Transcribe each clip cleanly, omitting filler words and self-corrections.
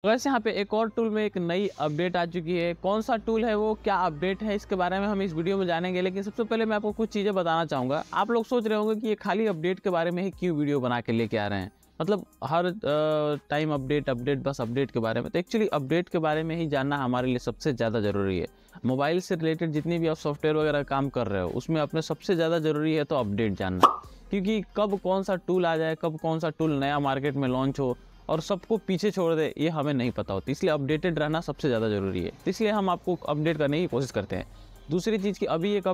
वैसे यहाँ पे एक और टूल में एक नई अपडेट आ चुकी है। कौन सा टूल है वो, क्या अपडेट है, इसके बारे में हम इस वीडियो में जानेंगे। लेकिन सबसे पहले मैं आपको कुछ चीज़ें बताना चाहूँगा। आप लोग सोच रहे होंगे कि ये खाली अपडेट के बारे में ही क्यों वीडियो बना के लेके आ रहे हैं, मतलब हर टाइम अपडेट अपडेट बस अपडेट के बारे में। तो एक्चुअली अपडेट के बारे में ही जानना हमारे लिए सबसे ज़्यादा ज़रूरी है। मोबाइल से रिलेटेड जितनी भी आप सॉफ्टवेयर वगैरह काम कर रहे हो उसमें अपने सबसे ज़्यादा ज़रूरी है तो अपडेट जानना, क्योंकि कब कौन सा टूल आ जाए, कब कौन सा टूल नया मार्केट में लॉन्च हो और सबको पीछे छोड़ दे, ये हमें नहीं पता होती। इसलिए अपडेटेड रहना सबसे ज़्यादा ज़रूरी है। तो इसलिए हम आपको अपडेट करने की कोशिश करते हैं। दूसरी चीज़ कि अभी एक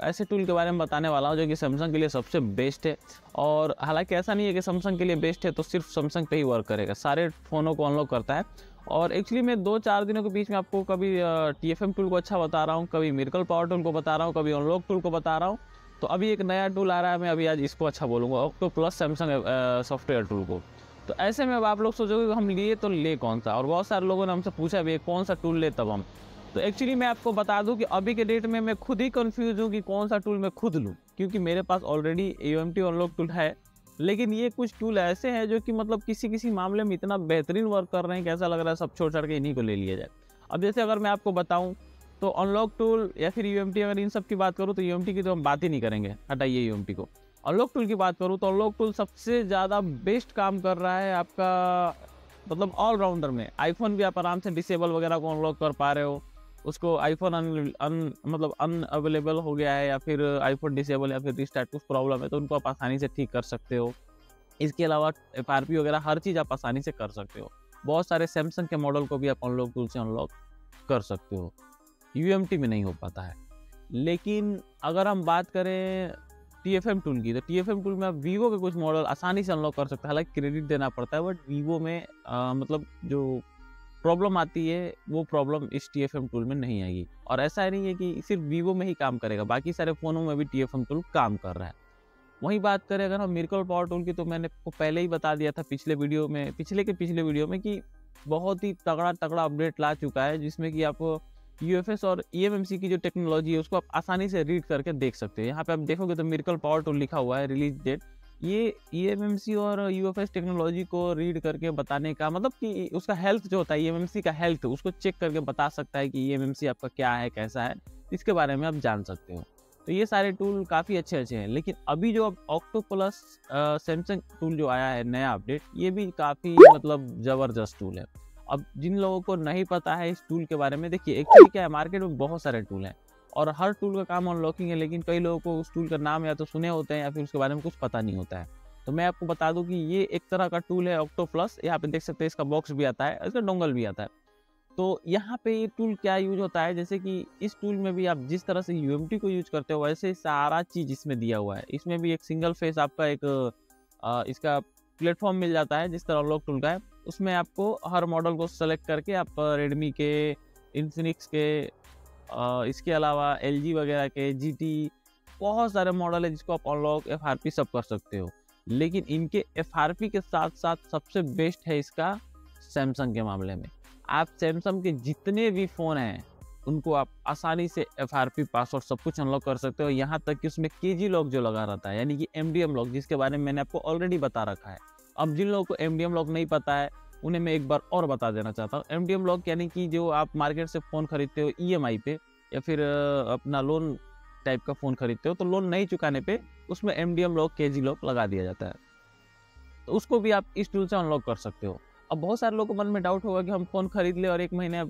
ऐसे टूल के बारे में बताने वाला हूँ जो कि सैमसंग के लिए सबसे बेस्ट है। और हालांकि ऐसा नहीं है कि सैमसंग के लिए बेस्ट है तो सिर्फ सैमसंग पे ही वर्क करेगा, सारे फ़ोनों को अनलॉक करता है। और एक्चुअली मैं 2-4 दिनों के बीच में आपको कभी TFM टूल को अच्छा बता रहा हूँ, कभी मिरेकल पावर टूल को बता रहा हूँ, कभी अनलॉक टूल को बता रहा हूँ। तो अभी एक नया टूल आ रहा है, मैं अभी आज इसको अच्छा बोलूँगा, octo plus Samsung software tool को। तो ऐसे में अब आप लोग सोचोगे कि हम लिए तो ले कौन सा, और बहुत सारे लोगों ने हमसे पूछा भी कौन सा टूल ले तब हम। तो एक्चुअली मैं आपको बता दूं कि अभी के डेट में मैं खुद ही कंफ्यूज हूं कि कौन सा टूल मैं खुद लूं, क्योंकि मेरे पास ऑलरेडी AOMT अनलॉक टूल है। लेकिन ये कुछ टूल ऐसे हैं जो कि मतलब किसी किसी मामले में इतना बेहतरीन वर्क कर रहे हैं कि ऐसा लग रहा है सब छोड़ छाड़ के इन्हीं को ले लिया जाए। अब जैसे अगर मैं आपको बताऊँ तो अनलॉक टूल या फिर UMT, अगर इन सब की बात करूँ तो UMT की तो हम बात ही नहीं करेंगे, हटाइए UMT को। अनलॉक टूल की बात करूँ तो अनलॉक टूल सबसे ज़्यादा बेस्ट काम कर रहा है आपका, मतलब ऑलराउंडर में। आईफोन भी आप आराम से डिसेबल वगैरह को अनलॉक कर पा रहे हो, उसको आईफोन मतलब अनअवेलेबल हो गया है या फिर आईफोन डिसेबल या फिर रिस्टार्ट कुछ प्रॉब्लम है तो उनको आप आसानी से ठीक कर सकते हो। इसके अलावा FRP वगैरह हर चीज़ आप आसानी से कर सकते हो। बहुत सारे सैमसंग के मॉडल को भी आप अनलॉक टूल से अनलॉक कर सकते हो, UMT में नहीं हो पाता है। लेकिन अगर हम बात करें TFM टूल की, तो TFM टूल में आप वीवो के कुछ मॉडल आसानी से अनलॉक कर सकते हैं। हालांकि क्रेडिट देना पड़ता है, बट वीवो में मतलब जो प्रॉब्लम आती है वो प्रॉब्लम इस TFM टूल में नहीं आएगी। और ऐसा नहीं है कि सिर्फ वीवो में ही काम करेगा, बाकी सारे फ़ोनों में भी TFM टूल काम कर रहा है। वहीं बात करें अगर हम मिरेकल पावर टूल की, तो मैंने आपको पहले ही बता दिया था पिछले वीडियो में, पिछले वीडियो में, कि बहुत ही तगड़ा अपडेट ला चुका है, जिसमें कि आप UFS और eMMC की जो टेक्नोलॉजी है उसको आप आसानी से रीड करके देख सकते हैं। यहाँ पे आप देखोगे तो मिरेकल पावर टूल लिखा हुआ है, रिलीज डेट। ये eMMC और UFS टेक्नोलॉजी को रीड करके बताने का मतलब कि उसका हेल्थ जो होता है, eMMC का हेल्थ, उसको चेक करके बता सकता है कि eMMC आपका क्या है, कैसा है, इसके बारे में आप जान सकते हो। तो ये सारे टूल काफ़ी अच्छे हैं। लेकिन अभी जो अब ऑक्टो प्लस सैमसंग टूल जो आया है नया अपडेट, ये भी काफ़ी मतलब ज़बरदस्त टूल है। अब जिन लोगों को नहीं पता है इस टूल के बारे में, देखिए एक्चुअली क्या है, मार्केट में बहुत सारे टूल हैं और हर टूल का काम अनलॉकिंग है, लेकिन कई लोगों को उस टूल का नाम या तो सुने होते हैं या फिर उसके बारे में कुछ पता नहीं होता है। तो मैं आपको बता दूं कि ये एक तरह का टूल है ऑक्टो प्लस। यहाँ पे देख सकते हैं इसका बॉक्स भी आता है, इसका डोंगल भी आता है। तो यहाँ पे ये टूल क्या यूज होता है, जैसे कि इस टूल में भी आप जिस तरह से UMT को यूज करते हो वैसे सारा चीज़ इसमें दिया हुआ है। इसमें भी एक सिंगल फेस आपका एक इसका प्लेटफॉर्म मिल जाता है जिस तरह अनलॉक टूल का है। उसमें आपको हर मॉडल को सेलेक्ट करके आप रेडमी के, इन्फिनिक्स के, इसके अलावा LG वगैरह के, GT, बहुत सारे मॉडल है जिसको आप अनलॉक, FRP सब कर सकते हो। लेकिन इनके FRP के साथ साथ सबसे बेस्ट है इसका सैमसंग के मामले में। आप सैमसंग के जितने भी फ़ोन हैं उनको आप आसानी से FRP, पासवर्ड सब कुछ अनलॉक कर सकते हो। यहाँ तक कि उसमें KG लॉक जो लगा रहता है, यानी कि MDM लॉक, जिसके बारे में मैंने आपको ऑलरेडी बता रखा है। अब जिन लोगों को MDM लॉक नहीं पता है उन्हें मैं एक बार और बता देना चाहता हूँ। MDM लॉक यानी कि जो आप मार्केट से फ़ोन खरीदते हो EMI पे या फिर अपना लोन टाइप का फ़ोन खरीदते हो, तो लोन नहीं चुकाने पे उसमें MDM लॉक, KG लॉक लगा दिया जाता है। तो उसको भी आप इस टूल से अनलॉक कर सकते हो। अब बहुत सारे लोगों को मन में डाउट होगा कि हम फ़ोन खरीद लें और 1 महीने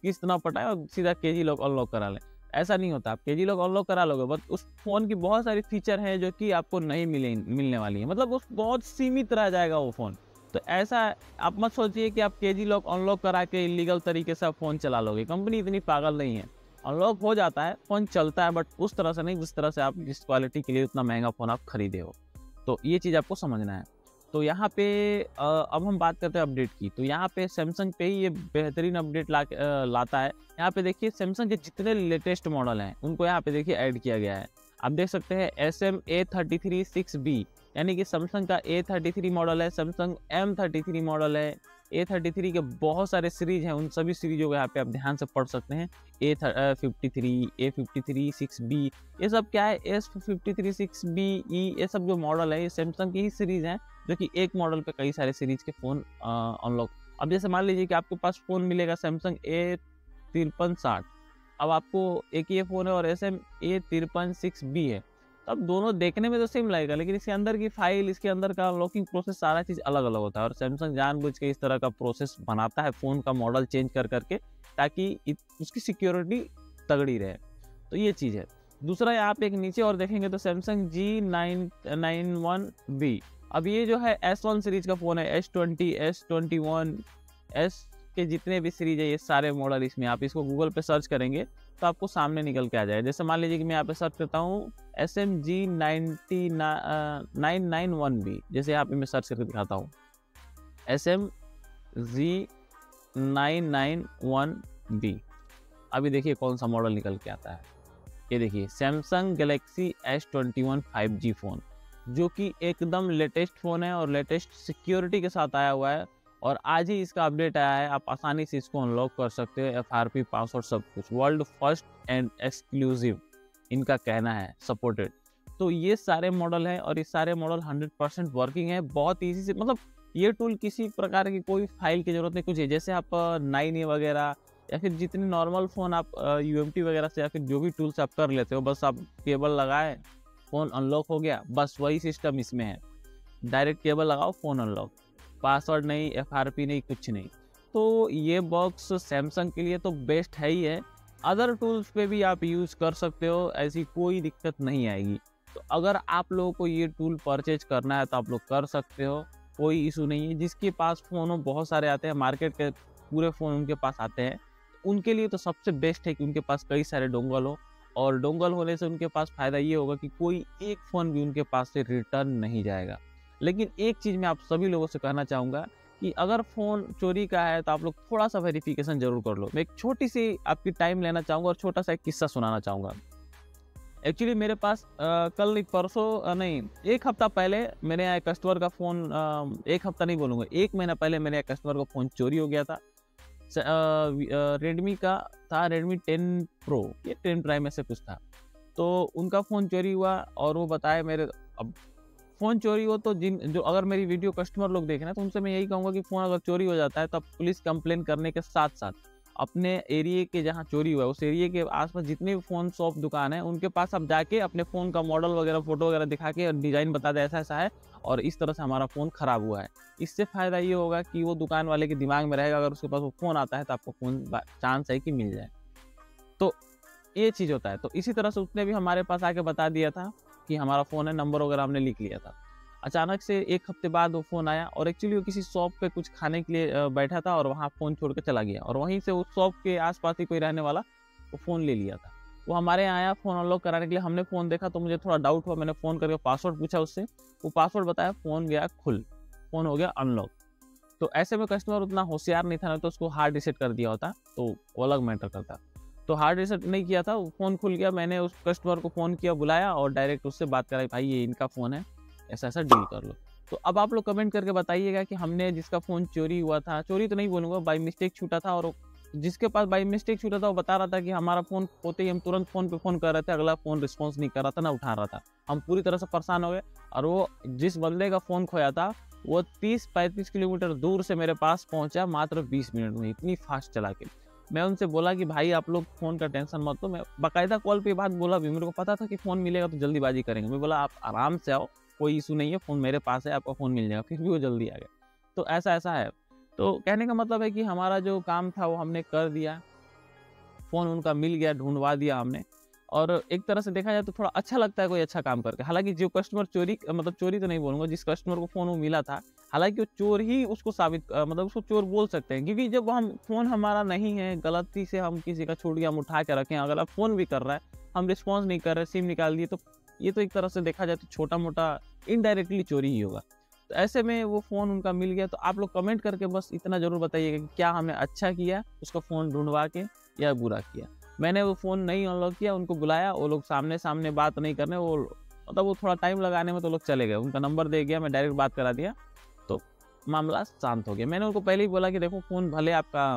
किस्त ना पटाएं और सीधा KG लॉक अनलॉक करा लें। ऐसा नहीं होता, आप KG लॉक अनलॉक करा लोगे बट उस फ़ोन की बहुत सारी फीचर हैं जो कि आपको नहीं मिलने वाली है, मतलब उस बहुत सीमित रह जाएगा वो फ़ोन। तो ऐसा आप मत सोचिए कि आप KG लॉक अनलॉक करा के इलीगल तरीके से आप फ़ोन चला लोगे। कंपनी इतनी पागल नहीं है। अनलॉक हो जाता है, फ़ोन चलता है, बट उस तरह से नहीं जिस तरह से आप जिस क्वालिटी के लिए उतना महंगा फ़ोन आप खरीदे हो। तो ये चीज़ आपको समझना है। तो यहाँ पे अब हम बात करते हैं अपडेट की। तो यहाँ पे सैमसंग पे ही ये बेहतरीन अपडेट लाता है। यहाँ पे देखिए सैमसंग के जितने लेटेस्ट मॉडल हैं उनको यहाँ पे देखिए ऐड किया गया है। आप देख सकते हैं SM-A33 6B, यानी कि सैमसंग का A33 मॉडल है, सैमसंग M33 मॉडल है। A33 के बहुत सारे सीरीज हैं, उन सभी सीरीजों को यहाँ पे आप ध्यान से पढ़ सकते हैं। A53, A53 6B, ये सब क्या है, S53 6BE, ये सब जो मॉडल है ये सैमसंग की ही सीरीज हैं, जो कि एक मॉडल पे कई सारे सीरीज के फ़ोन अनलॉक अब जैसे मान लीजिए कि आपके पास फ़ोन मिलेगा सैमसंग A5360, अब आपको एक ये फ़ोन है और SM A53 है, तो अब दोनों देखने में तो सेम लगेगा, लेकिन इसके अंदर की फाइल, इसके अंदर का अनलॉकिंग प्रोसेस, सारा चीज़ अलग अलग होता है। और सैमसंग जानबूझ के इस तरह का प्रोसेस बनाता है फ़ोन का मॉडल चेंज कर करके, ताकि उसकी सिक्योरिटी तगड़ी रहे। तो ये चीज़ है। दूसरा आप एक नीचे और देखेंगे तो सैमसंग G991B, अब ये जो है S1 सीरीज का फ़ोन है। S20, S21, S के जितने भी सीरीज है, ये सारे मॉडल इसमें, आप इसको गूगल पे सर्च करेंगे तो आपको सामने निकल के आ जाएगा। जैसे मान लीजिए कि मैं यहाँ पे सर्च करता हूँ SMG991B, जैसे यहाँ पे मैं सर्च करके दिखाता हूँ SMG991B। अभी देखिए कौन सा मॉडल निकल के आता है। ये देखिए Samsung Galaxy S21 5G phone, जो कि एकदम लेटेस्ट फ़ोन है और लेटेस्ट सिक्योरिटी के साथ आया हुआ है। और आज ही इसका अपडेट आया है, आप आसानी से इसको अनलॉक कर सकते हो, FRP पासवर्ड सब कुछ, वर्ल्ड फर्स्ट एंड एक्सक्लूसिव इनका कहना है, सपोर्टेड। तो ये सारे मॉडल हैं और ये सारे मॉडल 100% वर्किंग है, बहुत ईजी से। मतलब ये टूल किसी प्रकार की कोई फाइल की ज़रूरत नहीं, कुछ है जैसे आप 9A वगैरह या फिर जितने नॉर्मल फ़ोन आप UMT वगैरह से या फिर जो भी टूल्स आप कर लेते हो, बस आप केबल लगाए, फ़ोन अनलॉक हो गया, बस वही सिस्टम इसमें है। डायरेक्ट केबल लगाओ, फ़ोन अनलॉक, पासवर्ड नहीं, FRP नहीं, कुछ नहीं। तो ये बॉक्स सैमसंग के लिए तो बेस्ट है ही है। अदर टूल्स पे भी आप यूज़ कर सकते हो, ऐसी कोई दिक्कत नहीं आएगी। तो अगर आप लोगों को ये टूल परचेज करना है तो आप लोग कर सकते हो, कोई इशू नहीं है। जिसके पास फ़ोन हो, बहुत सारे आते हैं मार्केट के, पूरे फ़ोन उनके पास आते हैं, उनके लिए तो सबसे बेस्ट है कि उनके पास कई सारे डोंगल हो। और डोंगल होने से उनके पास फ़ायदा ये होगा कि कोई एक फ़ोन भी उनके पास से रिटर्न नहीं जाएगा। लेकिन एक चीज़ मैं आप सभी लोगों से कहना चाहूँगा कि अगर फ़ोन चोरी का है तो आप लोग थोड़ा सा वेरिफिकेशन ज़रूर कर लो। मैं एक छोटी सी आपकी टाइम लेना चाहूँगा और छोटा सा एक किस्सा सुनाना चाहूँगा। एक्चुअली मेरे पास कल नहीं, परसों नहीं, 1 हफ़्ता पहले मेरे यहाँ एक कस्टमर का फ़ोन, 1 हफ़्ता नहीं बोलूँगा, 1 महीना पहले मेरे यहाँ कस्टमर का फ़ोन चोरी हो गया था। रेडमी का था, रेडमी 10 प्रो या 10 प्राइम ऐसे कुछ था। तो उनका फ़ोन चोरी हुआ और वो बताए मेरे, अब फ़ोन चोरी हो तो जो अगर मेरी वीडियो कस्टमर लोग देख रहे हैं तो उनसे मैं यही कहूँगा कि फ़ोन अगर चोरी हो जाता है तो आप पुलिस कंप्लेन करने के साथ साथ अपने एरिए के जहाँ चोरी हुआ है उस एरिए के आसपास जितने भी फ़ोन शॉप दुकान है उनके पास आप जाके अपने फ़ोन का मॉडल वगैरह फ़ोटो वगैरह दिखा के डिज़ाइन बता दे ऐसा ऐसा है और इस तरह से हमारा फ़ोन ख़राब हुआ है। इससे फ़ायदा ये होगा कि वो दुकान वाले के दिमाग में रहेगा, अगर उसके पास वो फ़ोन आता है तो आपको फ़ोन चांस है कि मिल जाए। तो ये चीज़ होता है। तो इसी तरह से उसने भी हमारे पास आके बता दिया था कि हमारा फ़ोन है, नंबर वगैरह हमने लिख लिया था। अचानक से 1 हफ्ते बाद वो फ़ोन आया और एक्चुअली वो किसी शॉप पे कुछ खाने के लिए बैठा था और वहाँ फ़ोन छोड़ के चला गया और वहीं से उस शॉप के आसपास ही कोई रहने वाला वो फ़ोन ले लिया था। वो हमारे यहाँ आया फ़ोन अनलॉक कराने के लिए, हमने फ़ोन देखा तो मुझे थोड़ा डाउट हुआ, मैंने फ़ोन करके पासवर्ड पूछा उससे, वो पासवर्ड बताया, फ़ोन गया खुल, फ़ोन हो गया अनलॉक। तो ऐसे में कस्टमर उतना होशियार नहीं था, नहीं तो उसको हार्ड रीसेट कर दिया होता तो वो अलग मैटर करता। तो हार्ड रीसेट नहीं किया था, फ़ोन खुल गया। मैंने उस कस्टमर को फ़ोन किया, बुलाया और डायरेक्ट उससे बात कराई, भाई ये इनका फ़ोन है, ऐसा ऐसा डील कर लो। तो अब आप लोग कमेंट करके बताइएगा कि हमने जिसका फ़ोन चोरी हुआ था, चोरी तो नहीं बोलूँगा, बाय मिस्टेक छूटा था, और जिसके पास बाय मिस्टेक छूटा था वो बता रहा था कि हमारा फ़ोन होते ही हम तुरंत फ़ोन पे फ़ोन कर रहे थे, अगला फ़ोन रिस्पॉन्स नहीं कर रहा था, ना उठा रहा था। हम पूरी तरह से परेशान हो गए और वो जिस बंदे का फ़ोन खोया था वो 30-35 किलोमीटर दूर से मेरे पास पहुँचा मात्र 20 मिनट में, इतनी फास्ट चला के। मैं उनसे बोला कि भाई आप लोग फ़ोन का टेंशन मत लो, मैं बाकायदा कॉल पे बात बोला भी, मेरे को पता था कि फ़ोन मिलेगा तो जल्दीबाजी करेंगे। मैं बोला आप आराम से आओ, कोई इशू नहीं है, फ़ोन मेरे पास है, आपका फ़ोन मिल जाएगा। फिर भी वो जल्दी आ गए। तो ऐसा है। तो कहने का मतलब है कि हमारा जो काम था वो हमने कर दिया, फ़ोन उनका मिल गया, ढूँढवा दिया हमने। और एक तरह से देखा जाए तो थोड़ा अच्छा लगता है कोई अच्छा काम करके। हालाँकि जो कस्टमर चोरी, मतलब चोरी तो नहीं बोलूँगा, जिस कस्टमर को फ़ोन वो मिला था, हालाँकि वो चोर ही उसको साबित मतलब उसको चोर बोल सकते हैं, क्योंकि जब हम फ़ोन हमारा नहीं है, गलती से हम किसी का छूट गया, हम उठा के रखें, अगर आप फ़ोन भी कर रहा है, हम रिस्पॉन्स नहीं कर रहे, सिम निकाल दिए, तो ये तो एक तरह से देखा जाए तो छोटा-मोटा इनडायरेक्टली चोरी ही होगा। तो ऐसे में वो फ़ोन उनका मिल गया। तो आप लोग कमेंट करके बस इतना ज़रूर बताइएगा कि क्या हमने अच्छा किया उसका फ़ोन ढूँढवा के या बुरा किया। मैंने वो फ़ोन नहीं अनलॉक किया, उनको बुलाया, वो लोग सामने-सामने बात नहीं करने, वो मतलब वो थोड़ा टाइम लगाने में तो लोग चले गए। उनका नंबर दे गया, मैं डायरेक्ट बात करा दिया, तो मामला शांत हो गया। मैंने उनको पहले ही बोला कि देखो फ़ोन भले आपका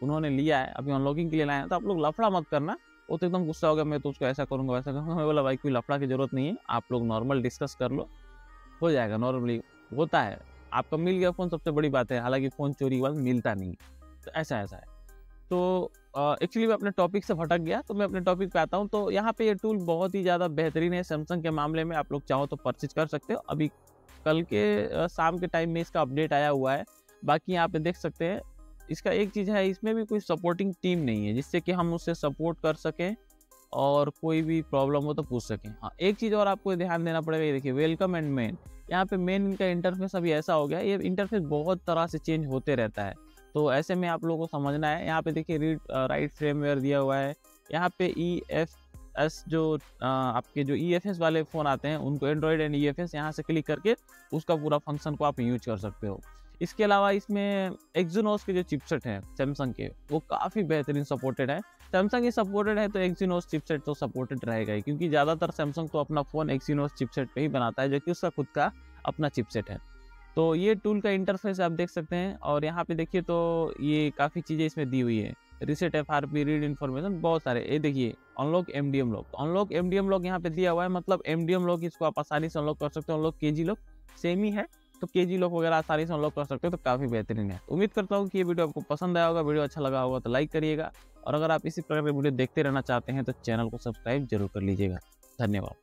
उन्होंने लिया है, अभी अनलॉकिंग के लिए लाए हैं, तो आप लोग लफड़ा मत करना। वो तो एकदम गुस्सा हो गया, मैं तो उसको ऐसा करूँगा, वैसा करूँगा। मैं बोला भाई कोई लफड़ा की ज़रूरत नहीं है, आप लोग नॉर्मल डिस्कस कर लो, हो जाएगा, नॉर्मली होता है। आपका मिल गया फ़ोन सबसे बड़ी बात है, हालांकि फ़ोन चोरी के बाद मिलता नहीं, तो ऐसा है। तो एक्चुअली मैं अपने टॉपिक से भटक गया, तो मैं अपने टॉपिक पे आता हूँ। तो यहाँ पे ये टूल बहुत ही ज़्यादा बेहतरीन है सैमसंग के मामले में, आप लोग चाहो तो परचेज कर सकते हो। अभी कल के शाम के टाइम में इसका अपडेट आया हुआ है। बाकी यहाँ पे देख सकते हैं, इसका एक चीज़ है, इसमें भी कोई सपोर्टिंग टीम नहीं है जिससे कि हम उससे सपोर्ट कर सकें और कोई भी प्रॉब्लम हो तो पूछ सकें। हाँ, एक चीज़ और आपको ध्यान देना पड़ेगा, ये देखिए वेलकम एंड मेन, यहाँ पे मेन इनका इंटरफेस अभी ऐसा हो गया है, ये इंटरफेस बहुत तरह से चेंज होते रहता है, तो ऐसे में आप लोगों को समझना है। यहाँ पे देखिए रीड राइट फ्रेमवेयर दिया हुआ है, यहाँ पे EFS जो आपके जो EFS वाले फ़ोन आते हैं उनको एंड्रॉयड एंड EFS यहाँ से क्लिक करके उसका पूरा फंक्शन को आप यूज कर सकते हो। इसके अलावा इसमें एक्जीनोस के जो चिपसेट हैं सैमसंग के, वो काफ़ी बेहतरीन सपोर्टेड है। सैमसंग ये सपोर्टेड है तो एक्जीनोस चिपसेट तो सपोर्टेड रहेगा ही, क्योंकि ज़्यादातर सैमसंग तो अपना फ़ोन एक्जीनोस चिपसेट पे ही बनाता है, जो कि उसका खुद का अपना चिपसेट है। तो ये टूल का इंटरफेस आप देख सकते हैं, और यहाँ पे देखिए तो ये काफ़ी चीज़ें इसमें दी हुई है, रीसेट FRP, रीड इन्फॉर्मेशन, बहुत सारे। ये देखिए unlock MDM lock, unlock MDM lock यहाँ पे दिया हुआ है, मतलब MDM लॉक इसको आप आसानी से अनलॉक कर सकते हो। अनलॉक KG लॉक सेम ही है, तो KG लॉक वगैरह आसानी से अनलॉक कर सकते हो, तो काफ़ी बेहतरीन है। उम्मीद करता हूँ कि ये वीडियो आपको पसंद आया होगा। वीडियो अच्छा लगा होगा तो लाइक करिएगा, और अगर आप इसी प्रकार के वीडियो देखते रहना चाहते हैं तो चैनल को सब्सक्राइब जरूर कर लीजिएगा। धन्यवाद।